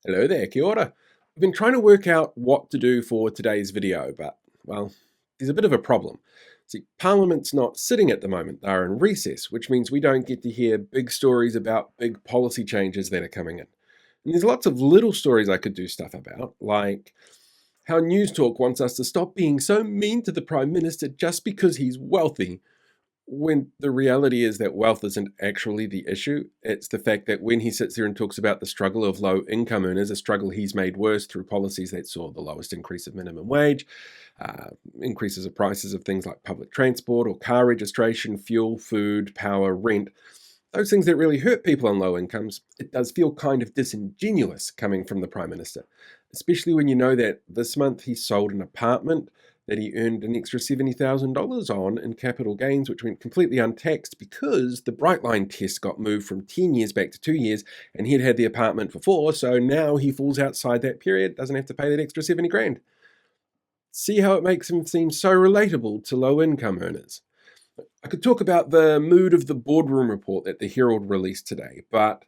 Hello there, kia ora. I've been trying to work out what to do for today's video, but, well, there's a bit of a problem. See, Parliament's not sitting at the moment, they're in recess, which means we don't get to hear big stories about big policy changes that are coming in. And there's lots of little stories I could do stuff about, like how News Talk wants us to stop being so mean to the Prime Minister just because he's wealthy, when the reality is that wealth isn't actually the issue. It's the fact that when he sits there and talks about the struggle of low income earners, a struggle he's made worse through policies that saw the lowest increase of minimum wage, increases of prices of things like public transport or car registration, fuel, food, power, rent, those things that really hurt people on low incomes. It does feel kind of disingenuous coming from the Prime Minister, especially when you know that this month he sold an apartment that he earned an extra $70,000 on in capital gains, which went completely untaxed because the Brightline test got moved from 10 years back to 2 years, and he'd had the apartment for 4, so now he falls outside that period, doesn't have to pay that extra 70 grand. See how it makes him seem so relatable to low-income earners. I could talk about the mood of the boardroom report that the Herald released today, but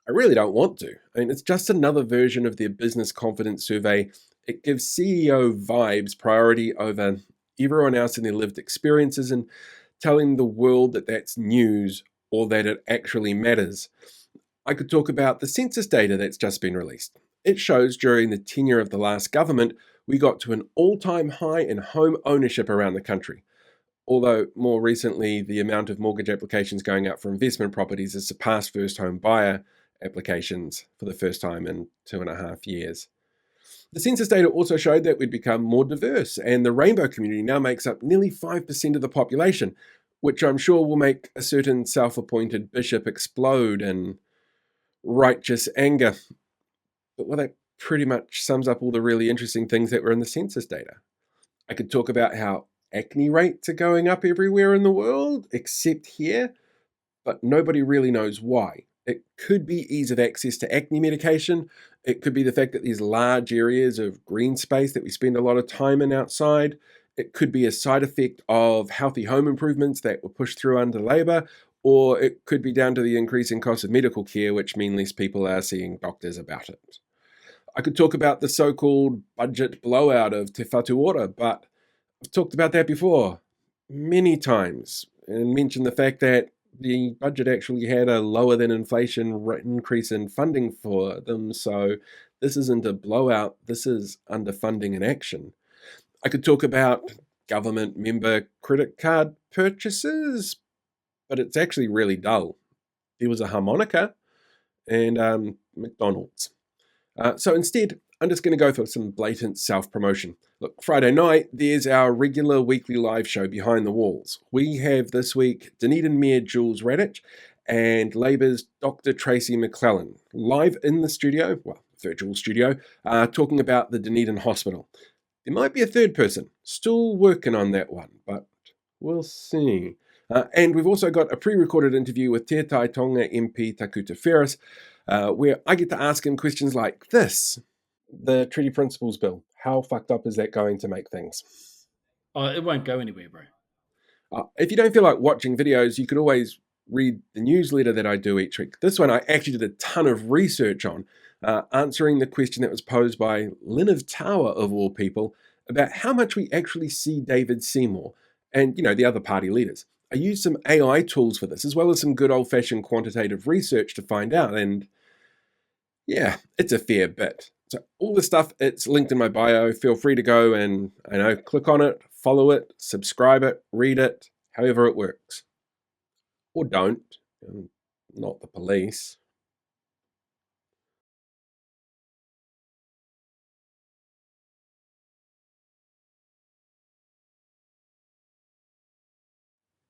I really don't want to. I mean, it's just another version of their business confidence survey. It gives CEO vibes priority over everyone else in their lived experiences and telling the world that that's news or that it actually matters. I could talk about the census data that's just been released. It shows during the tenure of the last government, we got to an all-time high in home ownership around the country. Although more recently, the amount of mortgage applications going out for investment properties has surpassed first home buyer applications for the first time in 2.5 years. The census data also showed that we'd become more diverse, and the rainbow community now makes up nearly 5% of the population, which I'm sure will make a certain self-appointed bishop explode in righteous anger. But well, that pretty much sums up all the really interesting things that were in the census data. I could talk about how acne rates are going up everywhere in the world, except here, but nobody really knows why. It could be ease of access to acne medication. It could be the fact that there's large areas of green space that we spend a lot of time in outside. It could be a side effect of healthy home improvements that were pushed through under Labour, or it could be down to the increasing cost of medical care, which mean less people are seeing doctors about it. I could talk about the so-called budget blowout of Te Whatu Ora, but I've talked about that before many times and mentioned the fact that the budget actually had a lower than inflation increase in funding for them. So this isn't a blowout, this is underfunding in action. I could talk about government member credit card purchases, but it's actually really dull. There was a harmonica and McDonald's. So instead, I'm just going to go for some blatant self-promotion. Look, Friday night, there's our regular weekly live show, Behind the Walls. We have this week Dunedin Mayor Jules Radich and Labour's Dr. Tracy McClellan live in the studio, well, virtual studio, talking about the Dunedin Hospital. There might be a third person, still working on that one, but we'll see. And we've also got a pre-recorded interview with Te Tai Tonga MP Takuta Ferris, where I get to ask him questions like this. The Treaty Principles Bill, how fucked up is that going to make things? Oh, it won't go anywhere, bro. If you don't feel like watching videos, you could always read the newsletter that I do each week. This one I actually did a ton of research on, answering the question that was posed by Lynn Tower, of all people, about how much we actually see David Seymour and, the other party leaders. I used some AI tools for this, as well as some good old-fashioned quantitative research to find out, and yeah, it's a fair bit. So all this stuff, it's linked in my bio. Feel free to go and, click on it, follow it, subscribe it, read it, however it works. Or don't. I'm not the police.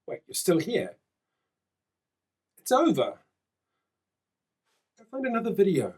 Wait, you're still here? It's over. Go find another video.